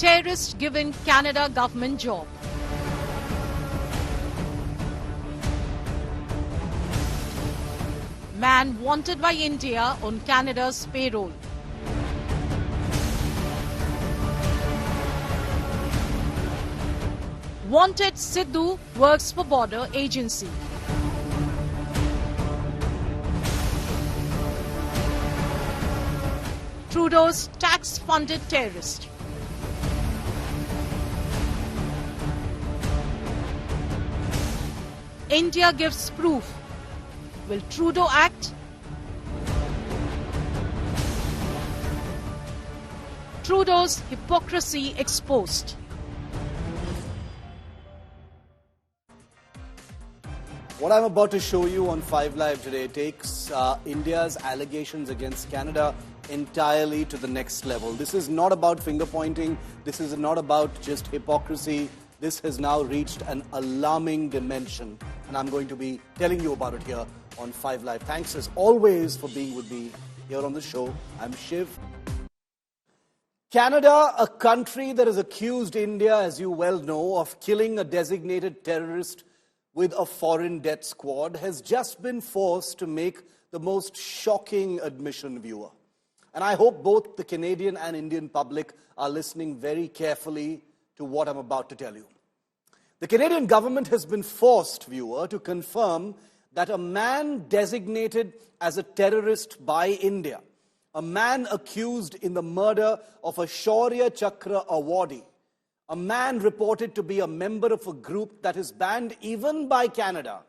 Terrorist given Canada government job. Man wanted by India on Canada's payroll. Wanted Sidhu works for border agency. Trudeau's tax-funded terrorist. India gives proof. Will Trudeau act? Trudeau's hypocrisy exposed. What I'm about to show you on 5 Live today takes India's allegations against Canada entirely to the next level. This is not about finger-pointing. This is not about just hypocrisy. This has now reached an alarming dimension. And I'm going to be telling you about it here on 5 Live. Thanks as always for being with me here on the show. I'm Shiv. Canada, a country that has accused India, as you well know, of killing a designated terrorist with a foreign death squad, has just been forced to make the most shocking admission, viewer. And I hope both the Canadian and Indian public are listening very carefully to what I'm about to tell you. The Canadian government has been forced, viewer, to confirm that a man designated as a terrorist by India, a man accused in the murder of a Shaurya Chakra awardee, a man reported to be a member of a group that is banned even by Canada,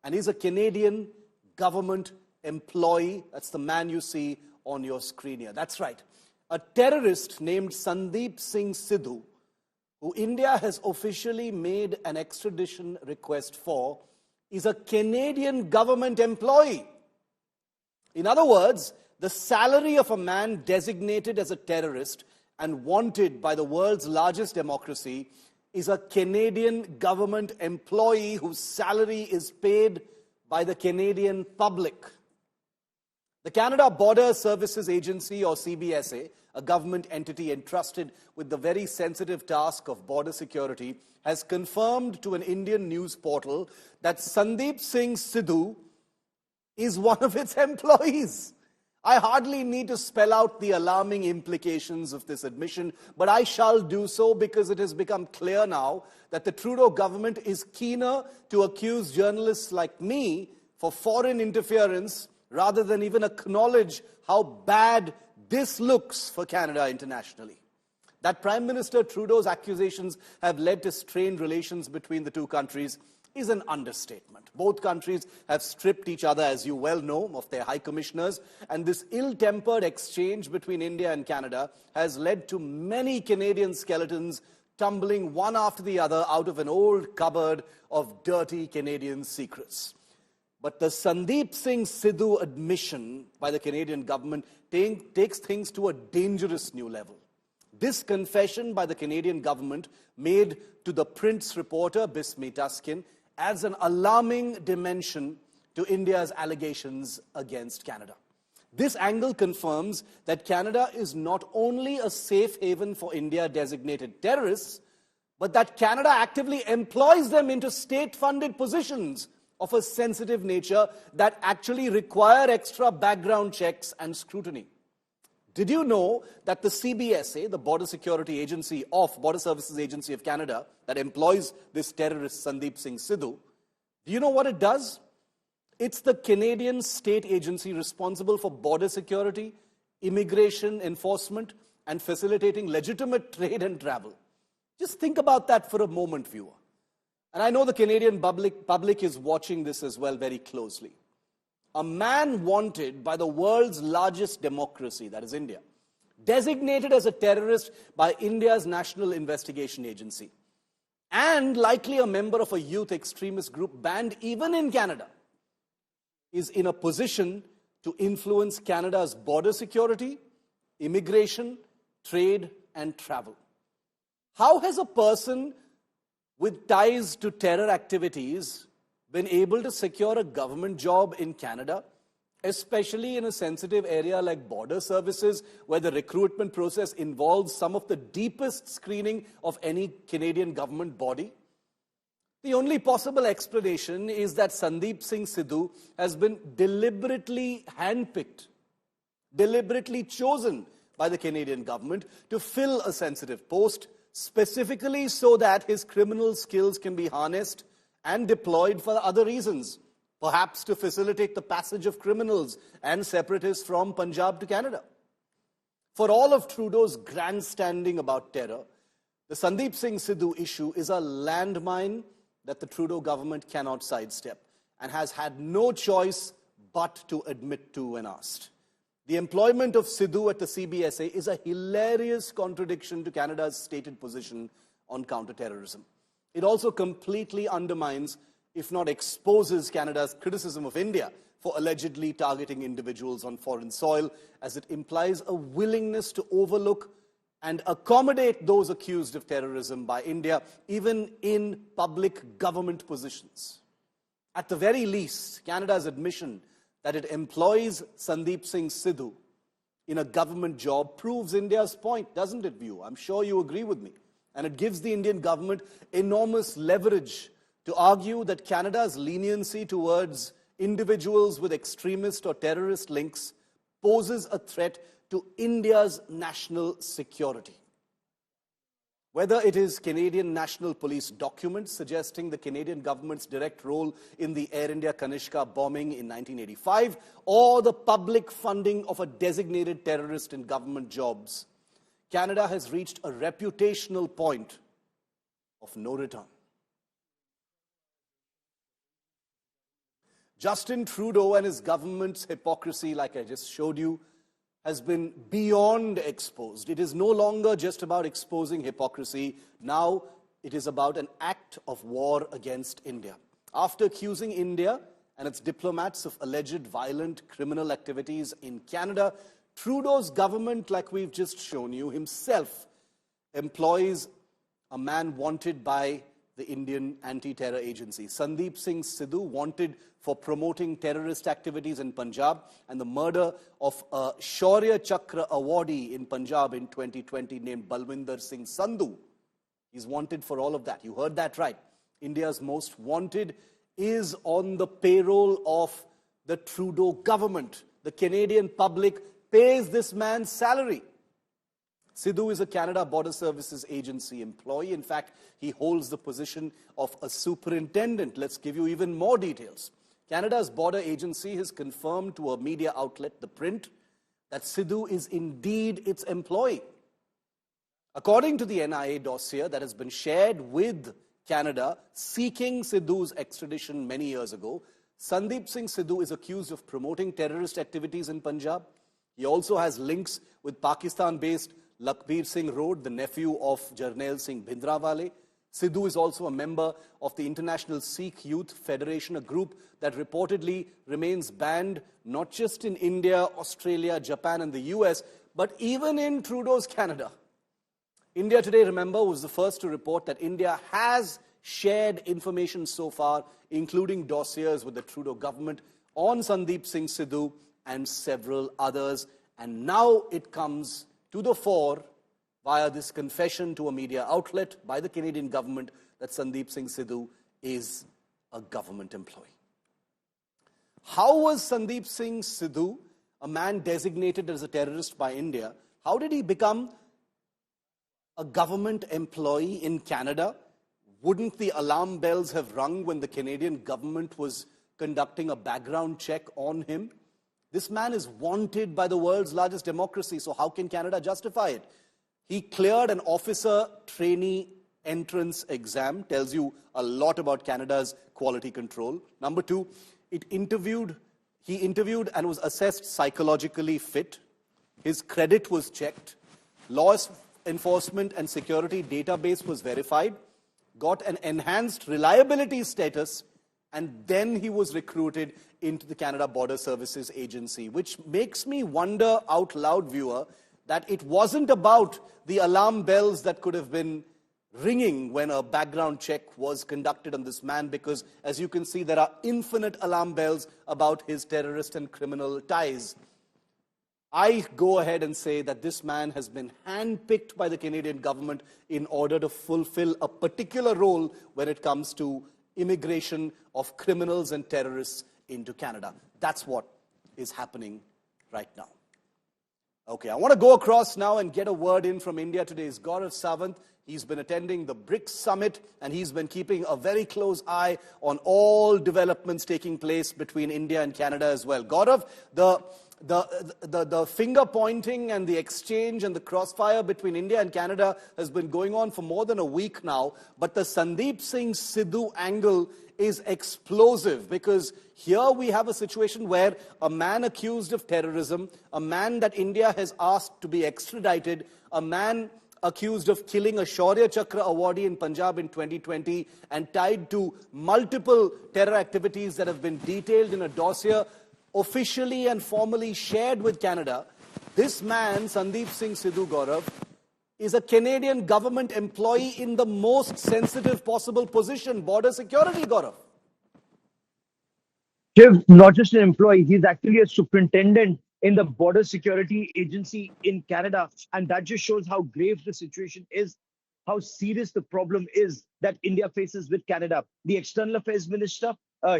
and is a Canadian government employee. That's the man you see on your screen here. That's right. A terrorist named Sandeep Singh Sidhu, who India has officially made an extradition request for, is a Canadian government employee. In other words, the salary of a man designated as a terrorist and wanted by the world's largest democracy is a Canadian government employee whose salary is paid by the Canadian public. The Canada Border Services Agency, or CBSA, a government entity entrusted with the very sensitive task of border security, has confirmed to an Indian news portal that Sandeep Singh Sidhu is one of its employees. I hardly need to spell out the alarming implications of this admission, but I shall do so because it has become clear now that the Trudeau government is keener to accuse journalists like me for foreign interference rather than even acknowledge how bad this looks for Canada internationally. That Prime Minister Trudeau's accusations have led to strained relations between the two countries is an understatement. Both countries have stripped each other, as you well know, of their high commissioners, and this ill-tempered exchange between India and Canada has led to many Canadian skeletons tumbling one after the other out of an old cupboard of dirty Canadian secrets. But the Sandeep Singh Sidhu admission by the Canadian government takes things to a dangerous new level. This confession by the Canadian government made to the Prince reporter Bismi Tuskin adds an alarming dimension to India's allegations against Canada. This angle confirms that Canada is not only a safe haven for India-designated terrorists, but that Canada actively employs them into state-funded positions of a sensitive nature that actually require extra background checks and scrutiny. Did you know that the CBSA, the Border Security Agency of Border Services Agency of Canada, that employs this terrorist Sandeep Singh Sidhu, do you know what it does? It's the Canadian state agency responsible for border security, immigration enforcement, and facilitating legitimate trade and travel. Just think about that for a moment, viewer. And I know the Canadian public is watching this as well very closely. A man wanted by the world's largest democracy, that is India, designated as a terrorist by India's National Investigation Agency, and likely a member of a youth extremist group banned even in Canada, is in a position to influence Canada's border security, immigration, trade, and travel. How has a person with ties to terror activities been able to secure a government job in Canada especially in a sensitive area like border services, where the recruitment process involves some of the deepest screening of any Canadian government body? The only possible explanation is that Sandeep Singh Sidhu has been deliberately handpicked, deliberately chosen by the Canadian government to fill a sensitive post, specifically so that his criminal skills can be harnessed and deployed for other reasons, perhaps to facilitate the passage of criminals and separatists from Punjab to Canada. For all of Trudeau's grandstanding about terror, the Sandeep Singh Sidhu issue is a landmine that the Trudeau government cannot sidestep and has had no choice but to admit to when asked. The employment of Sidhu at the CBSA is a hilarious contradiction to Canada's stated position on counterterrorism. It also completely undermines, if not exposes, Canada's criticism of India for allegedly targeting individuals on foreign soil, as it implies a willingness to overlook and accommodate those accused of terrorism by India, even in public government positions. At the very least, Canada's admission that it employs Sandeep Singh Sidhu in a government job proves India's point, doesn't it, View? I'm sure you agree with me. And it gives the Indian government enormous leverage to argue that Canada's leniency towards individuals with extremist or terrorist links poses a threat to India's national security. Whether it is Canadian National Police documents suggesting the Canadian government's direct role in the Air India Kanishka bombing in 1985, or the public funding of a designated terrorist in government jobs, Canada has reached a reputational point of no return. Justin Trudeau and his government's hypocrisy, like I just showed you, has been beyond exposed. It is no longer just about exposing hypocrisy. Now it is about an act of war against India. After accusing India and its diplomats of alleged violent criminal activities in Canada, Trudeau's government, like we've just shown you, himself employs a man wanted by the Indian anti-terror agency, Sandeep Singh Sidhu, wanted for promoting terrorist activities in Punjab and the murder of a Shaurya Chakra awardee in Punjab in 2020 named Balwinder Singh Sandhu. He's wanted for all of that. You heard that right. India's most wanted is on the payroll of the Trudeau government. The Canadian public pays this man's salary. Sidhu is a Canada Border Services Agency employee. In fact, he holds the position of a superintendent. Let's give you even more details. Canada's border agency has confirmed to a media outlet, The Print, that Sidhu is indeed its employee. According to the NIA dossier that has been shared with Canada seeking Sidhu's extradition many years ago, Sandeep Singh Sidhu is accused of promoting terrorist activities in Punjab. He also has links with Pakistan-based Lakhbir Singh Road, the nephew of Jarnail Singh Bhindranwale. Sidhu is also a member of the International Sikh Youth Federation, a group that reportedly remains banned not just in India, Australia, Japan and the US, but even in Trudeau's Canada. India Today, remember, was the first to report that India has shared information so far, including dossiers with the Trudeau government on Sandeep Singh Sidhu and several others. And now it comes to the fore via this confession to a media outlet by the Canadian government that Sandeep Singh Sidhu is a government employee. How was Sandeep Singh Sidhu, a man designated as a terrorist by India, how did he become a government employee in Canada? Wouldn't the alarm bells have rung when the Canadian government was conducting a background check on him? This man is wanted by the world's largest democracy, so how can Canada justify it? He cleared an officer trainee entrance exam, tells you a lot about Canada's quality control. Number two, he interviewed and was assessed psychologically fit. His credit was checked. Law enforcement and security database was verified. Got an enhanced reliability status, and then he was recruited into the Canada Border Services Agency, which makes me wonder out loud, viewer, that it wasn't about the alarm bells that could have been ringing when a background check was conducted on this man, because, as you can see, there are infinite alarm bells about his terrorist and criminal ties. I go ahead and say that this man has been handpicked by the Canadian government in order to fulfill a particular role when it comes to immigration of criminals and terrorists into Canada. That's what is happening right now. Okay, I want to go across now and get a word in from India. Today is Gaurav Sawant. He's been attending the BRICS summit, and he's been keeping a very close eye on all developments taking place between India and Canada as well. Gaurav, the finger pointing and the exchange and the crossfire between India and Canada has been going on for more than a week now, but the Sandeep Singh Sidhu angle is explosive, because here we have a situation where a man accused of terrorism, a man that India has asked to be extradited, a man accused of killing a Shaurya Chakra awardee in Punjab in 2020 and tied to multiple terror activities that have been detailed in a dossier officially and formally shared with Canada. This man, Sandeep Singh Sidhu, Gaurav, is a Canadian government employee in the most sensitive possible position, border security, Gaurav. Shiv, not just an employee, he's actually a superintendent in the border security agency in Canada. And that just shows how grave the situation is, how serious the problem is that India faces with Canada. The External Affairs Minister,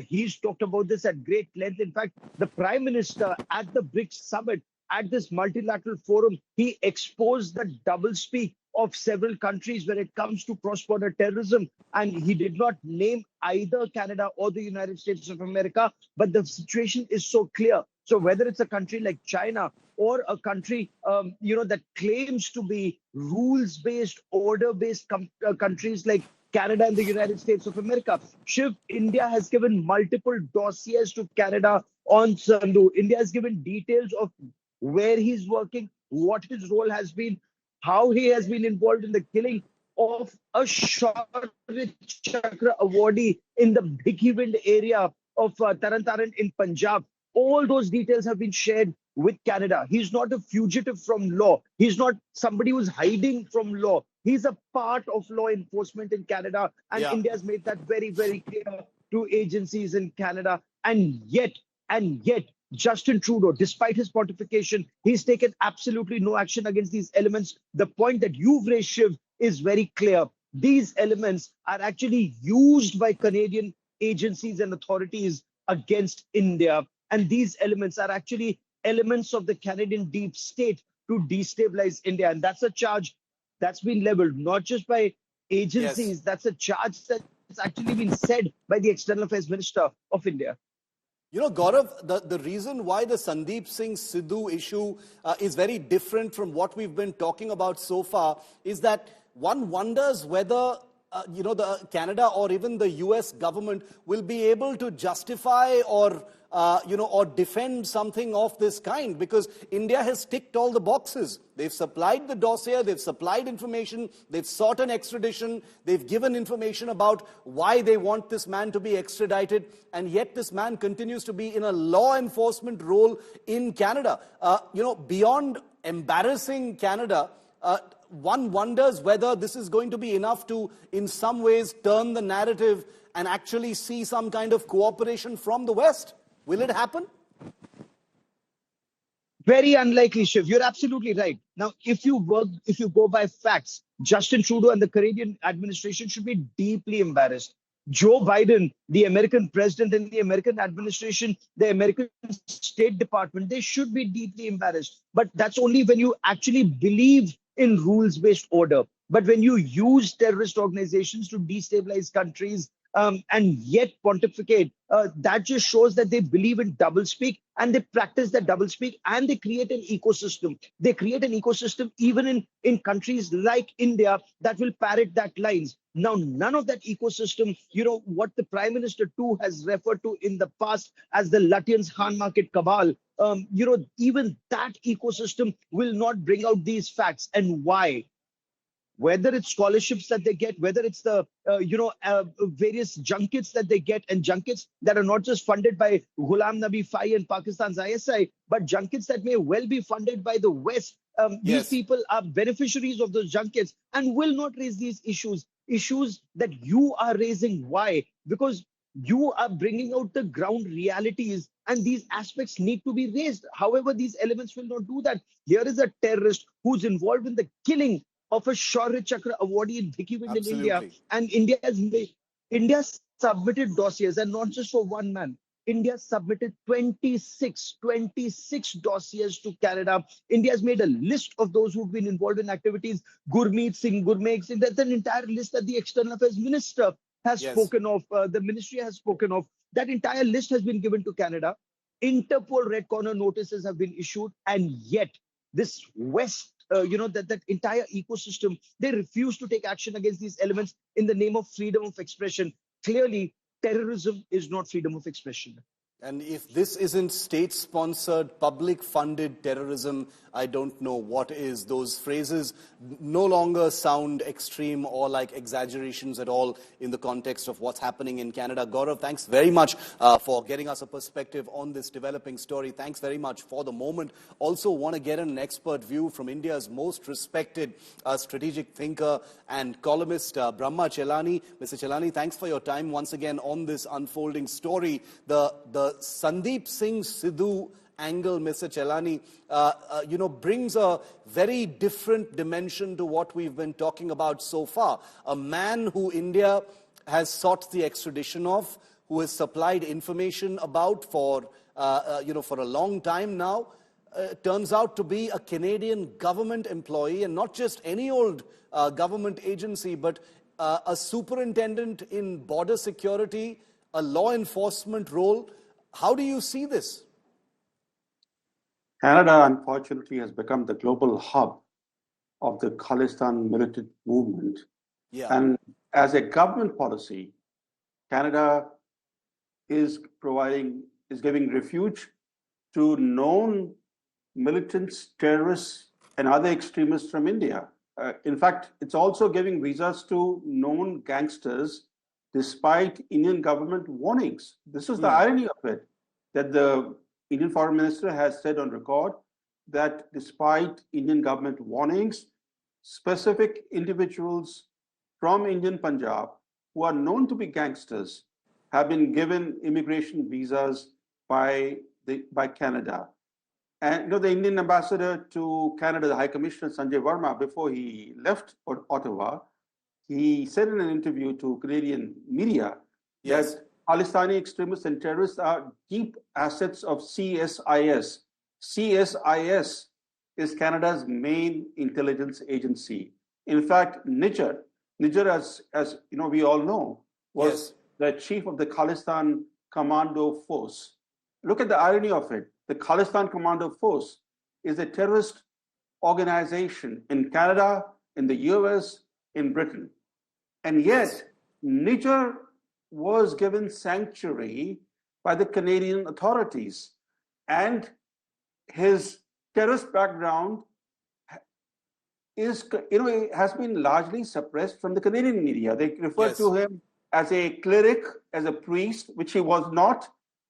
he's talked about this at great length. In fact, the Prime Minister at the BRICS summit, at this multilateral forum, he exposed the doublespeak of several countries when it comes to cross-border terrorism. And he did not name either Canada or the United States of America, but the situation is so clear. So whether it's a country like China or a country, that claims to be rules-based, order-based countries like Canada and the United States of America, Shiv, India has given multiple dossiers to Canada on Sandhu. India has given details of where he's working, what his role has been, how he has been involved in the killing of a Shaurya Chakra awardee in the Bhikiwind area of Taran in Punjab. All those details have been shared with Canada. He's not a fugitive from law. He's not somebody who's hiding from law. He's a part of law enforcement in Canada. And India has made that very, very clear to agencies in Canada. And yet, Justin Trudeau, despite his pontification, he's taken absolutely no action against these elements. The point that you've raised, Shiv, is very clear. These elements are actually used by Canadian agencies and authorities against India. And these elements are actually elements of the Canadian deep state to destabilize India. And that's a charge that's been leveled, not just by agencies. Yes. That's a charge that's actually been said by the External Affairs Minister of India. You know, Gaurav, the reason why the Sandeep Singh Sidhu issue is very different from what we've been talking about so far is that one wonders whether, the Canada or even the US government will be able to justify or defend something of this kind, because India has ticked all the boxes. They've supplied the dossier, they've supplied information, they've sought an extradition, they've given information about why they want this man to be extradited, and yet this man continues to be in a law enforcement role in Canada. Beyond embarrassing Canada, one wonders whether this is going to be enough to, in some ways, turn the narrative and actually see some kind of cooperation from the West. Will it happen? Very unlikely, Shiv. You're absolutely right. Now, if you go by facts, Justin Trudeau and the Canadian administration should be deeply embarrassed. Joe Biden, the American president, and the American administration, the American State Department, they should be deeply embarrassed. But that's only when you actually believe in rules-based order. But when you use terrorist organizations to destabilize countries and yet pontificate, that just shows that they believe in doublespeak and they practice that doublespeak and they create an ecosystem. They create an ecosystem even in countries like India that will parrot that lines. Now, none of that ecosystem, what the Prime Minister too has referred to in the past as the Lutyens Khan market cabal, even that ecosystem will not bring out these facts. And why? Whether it's scholarships that they get, whether it's the, various junkets that they get, and junkets that are not just funded by Ghulam Nabi Fai and Pakistan's ISI, but junkets that may well be funded by the West These Yes, people are beneficiaries of those junkets and will not raise these issues that you are raising. Why? Because you are bringing out the ground realities, and these aspects need to be raised. However, these elements will not do that. Here is a terrorist who's involved in the killing of a Shaurya Chakra awardee in Bhikiwind in India, absolutely. and India submitted dossiers, and not just for one man. India submitted 26 dossiers to Canada. India has made a list of those who've been involved in activities. Gurmeet Singh, that's an entire list that the External Affairs Minister has Yes. spoken of, the ministry has spoken of. That entire list has been given to Canada. Interpol Red Corner notices have been issued, and yet this West, that entire ecosystem, they refuse to take action against these elements in the name of freedom of expression. Clearly, terrorism is not freedom of expression. And if this isn't state-sponsored, public-funded terrorism, I don't know what is. Those phrases no longer sound extreme or like exaggerations at all in the context of what's happening in Canada. Gaurav, thanks very much for getting us a perspective on this developing story. Thanks very much for the moment. Also want to get an expert view from India's most respected strategic thinker and columnist, Brahma Chelani. Mr. Chelani, thanks for your time once again on this unfolding story. The Sandeep Singh Sidhu angle, Mr. Chelani, brings a very different dimension to what we've been talking about so far. A man who India has sought the extradition of, who has supplied information about for a long time now, turns out to be a Canadian government employee, and not just any old government agency, but a superintendent in border security, a law enforcement role. How do you see this? Canada, unfortunately, has become the global hub of the Khalistan militant movement. Yeah. And as a government policy, Canada is giving refuge to known militants, terrorists, and other extremists from India. In fact, it's also giving visas to known gangsters despite Indian government warnings. This is the irony of it, that the Indian Foreign Minister has said on record that despite Indian government warnings, specific individuals from Indian Punjab who are known to be gangsters have been given immigration visas by Canada. And the Indian ambassador to Canada, the High Commissioner Sanjay Verma, before he left Ottawa, he said in an interview to Canadian media that Palestinian extremists and terrorists are deep assets of CSIS. CSIS is Canada's main intelligence agency. In fact, Niger, as we all know, was the chief of the Khalistan Commando Force. Look at the irony of it. The Khalistan Commando Force is a terrorist organization in Canada, in the US, in Britain. And yet, Niger was given sanctuary by the Canadian authorities. And his terrorist background has been largely suppressed from the Canadian media. They refer to him as a cleric, as a priest, which he was not.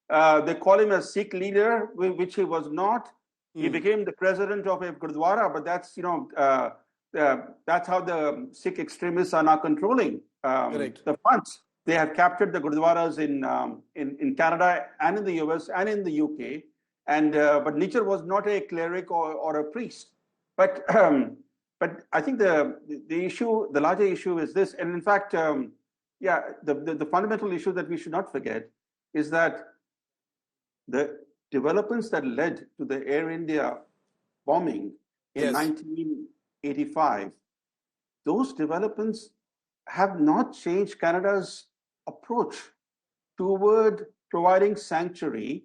They call him a Sikh leader, which he was not. He became the president of a Gurdwara, but that's how the Sikh extremists are now controlling the funds. They have captured the Gurdwaras in Canada and in the US and in the UK. And but Niger was not a cleric or a priest. But I think the larger issue is this. And in fact, the fundamental issue that we should not forget is that the developments that led to the Air India bombing in 1985, those developments have not changed Canada's approach toward providing sanctuary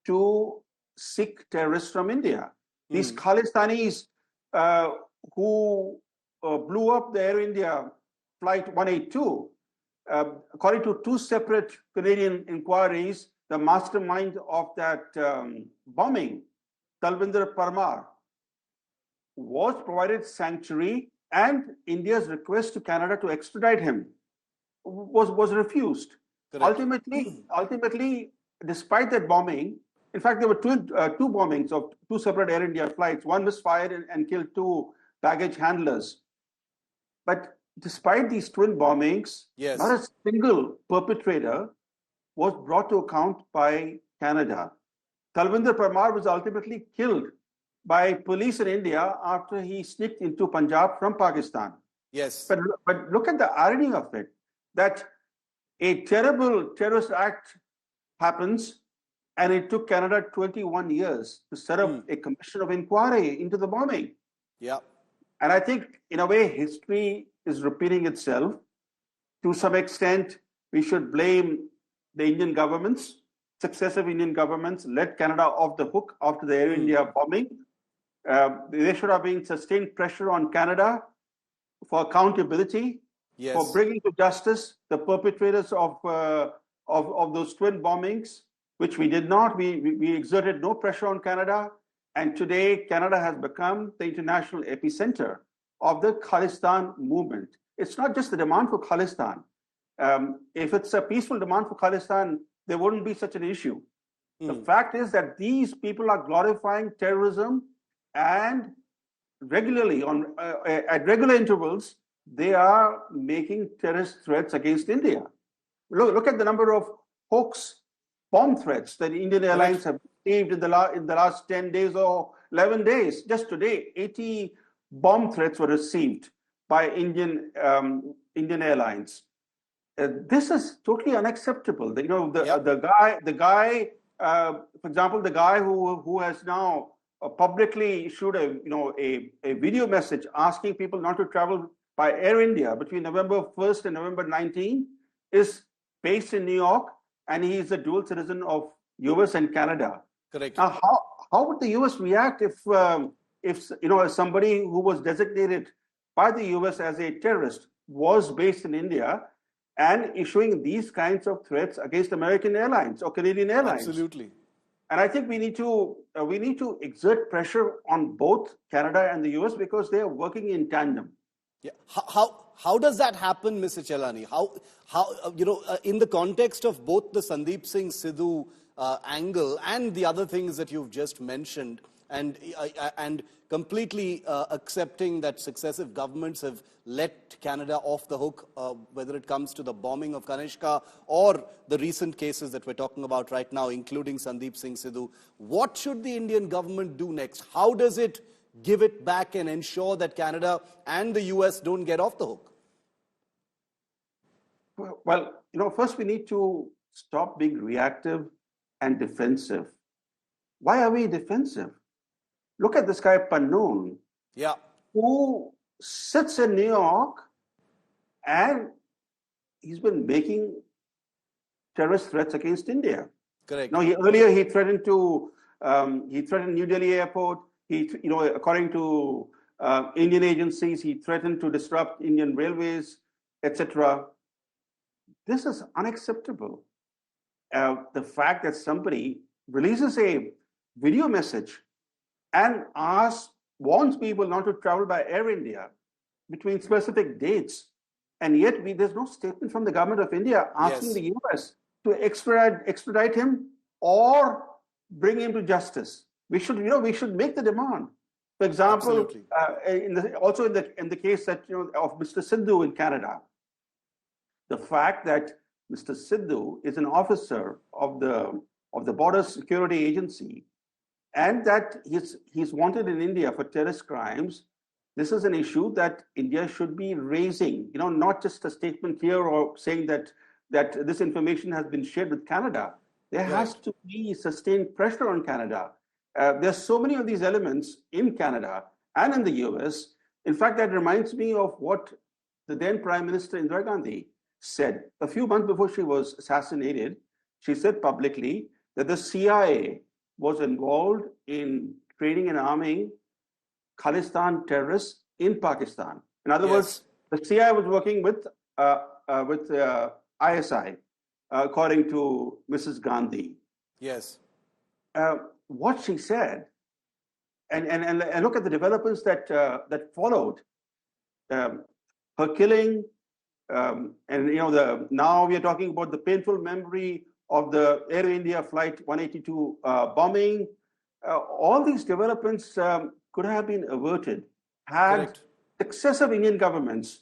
to Sikh terrorists from India. These Khalistanis who blew up the Air India Flight 182, according to two separate Canadian inquiries, the mastermind of that bombing, Talvinder Parmar, was provided sanctuary, and India's request to Canada to extradite him was refused. Ultimately, despite that bombing, In fact, there were two bombings of two separate Air India flights. One misfired and killed two baggage handlers. But despite these twin bombings, Yes. not a single perpetrator was brought to account by Canada. Talvinder Parmar was ultimately killed by police in India after he sneaked into Punjab from Pakistan. Yes. But look at the irony of it, that a terrible terrorist act happens, and it took Canada 21 years to set up a commission of inquiry into the bombing. Yeah. And I think, in a way, history is repeating itself. To some extent, we should blame the Indian governments. Successive Indian governments led Canada off the hook after the Air India bombing. There should have been sustained pressure on Canada for accountability, Yes. for bringing to justice the perpetrators of those twin bombings, which we did not. We exerted no pressure on Canada. And today, Canada has become the international epicenter of the Khalistan movement. It's not just the demand for Khalistan. If it's a peaceful demand for Khalistan, there wouldn't be such an issue. The fact is that these people are glorifying terrorism, and regularly, at regular intervals, they are making terrorist threats against India. Look at the number of hoax bomb threats that Indian airlines have received in the last 10 days or 11 days. Just today, 80 bomb threats were received by Indian airlines. This is totally unacceptable. The guy, for example, the guy who has now publicly issued a video message asking people not to travel by Air India between November 1st and November 19th is based in New York, and he is a dual citizen of US and Canada. Correct. Now, how would the US react if somebody who was designated by the US as a terrorist was based in India and issuing these kinds of threats against American airlines or Canadian airlines? Absolutely. And I think we need to exert pressure on both Canada and the US because they are working in tandem. Yeah. How does that happen, Mr. Chelani? How in the context of both the Sandeep Singh Sidhu angle and the other things that you've just mentioned, and completely accepting that successive governments have let Canada off the hook, whether it comes to the bombing of Kanishka or the recent cases that we're talking about right now, including Sandeep Singh Sidhu. What should the Indian government do next? How does it give it back and ensure that Canada and the US don't get off the hook? Well, first we need to stop being reactive and defensive. Why are we defensive? Look at this guy, Pannoon, who sits in New York, and he's been making terrorist threats against India. Correct. Now, earlier he threatened New Delhi airport. According to Indian agencies, he threatened to disrupt Indian railways, etc. This is unacceptable. The fact that somebody releases a video message and warns people not to travel by Air India between specific dates, and yet there's no statement from the government of India asking the US to extradite him or bring him to justice. We should make the demand. For example, in the case that of Mr. Sidhu in Canada, the fact that Mr. Sidhu is an officer of the Border Security Agency, and that he's wanted in India for terrorist crimes. This is an issue that India should be raising. Not just a statement here or saying that this information has been shared with Canada. There has to be sustained pressure on Canada. There's so many of these elements in Canada and in the US. In fact, that reminds me of what the then Prime Minister Indira Gandhi said a few months before she was assassinated. She said publicly that the CIA was involved in training and arming Khalistan terrorists in Pakistan. In other words, the CIA was working with ISI, according to Mrs. Gandhi. Yes. What she said, and look at the developments that followed. Her killing, now we are talking about the painful memory of the Air India Flight 182 bombing. All these developments could have been averted had Correct. successive Indian governments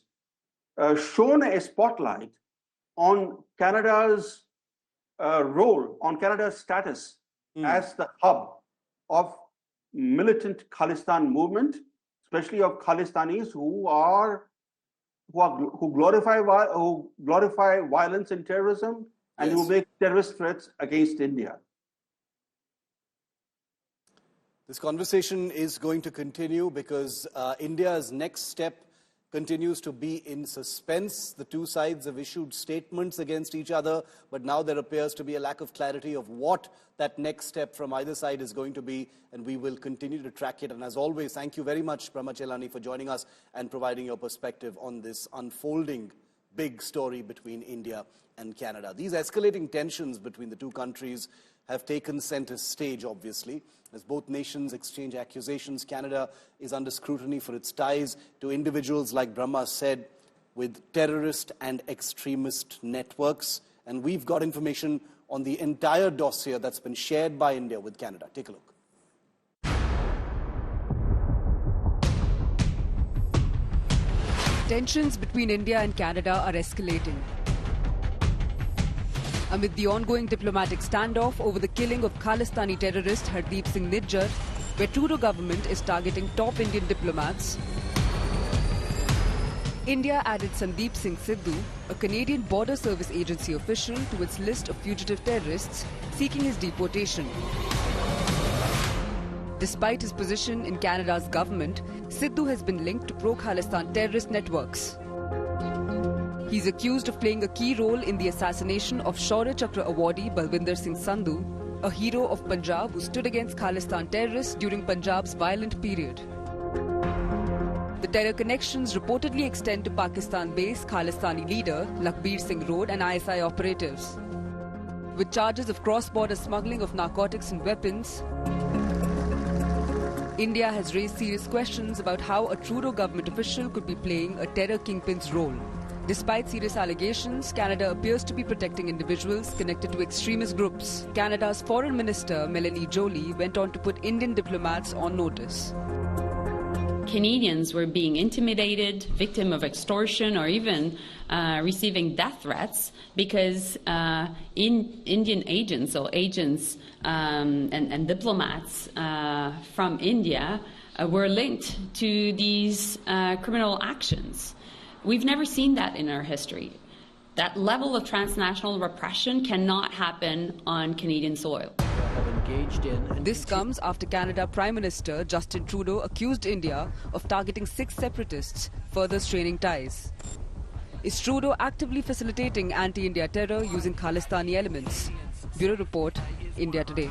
shone a spotlight on Canada's role, on Canada's status as the hub of militant Khalistan movement, especially of Khalistanis who glorify violence and terrorism, and who make terrorist threats against India. This conversation is going to continue because India's next step continues to be in suspense. The two sides have issued statements against each other, but now there appears to be a lack of clarity of what that next step from either side is going to be, and we will continue to track it. And as always, thank you very much, Brahma Chelani, for joining us and providing your perspective on this unfolding big story between India and Canada. These escalating tensions between the two countries have taken center stage, obviously, as both nations exchange accusations. Canada is under scrutiny for its ties to individuals, like Brahma said, with terrorist and extremist networks. And we've got information on the entire dossier that's been shared by India with Canada. Take a look. Tensions between India and Canada are escalating. Amid the ongoing diplomatic standoff over the killing of Khalistani terrorist Sandeep Singh Sidhu, where Trudeau government is targeting top Indian diplomats, India added Sandeep Singh Sidhu, a Canadian Border Service Agency official, to its list of fugitive terrorists seeking his deportation. Despite his position in Canada's government, Sidhu has been linked to pro-Khalistan terrorist networks. He's accused of playing a key role in the assassination of Shaurya Chakra awardee Balwinder Singh Sandhu, a hero of Punjab who stood against Khalistan terrorists during Punjab's violent period. The terror connections reportedly extend to Pakistan-based Khalistani leader Lakhbir Singh Road and ISI operatives. With charges of cross-border smuggling of narcotics and weapons, India has raised serious questions about how a Trudeau government official could be playing a terror kingpin's role. Despite serious allegations, Canada appears to be protecting individuals connected to extremist groups. Canada's Foreign Minister Melanie Joly went on to put Indian diplomats on notice. Canadians were being intimidated, victim of extortion, or even receiving death threats because Indian agents or agents and diplomats from India were linked to these criminal actions. We've never seen that in our history. That level of transnational repression cannot happen on Canadian soil. This comes after Canada Prime Minister Justin Trudeau accused India of targeting 6 separatists, further straining ties. Is Trudeau actively facilitating anti-India terror using Khalistani elements? Bureau Report, India Today.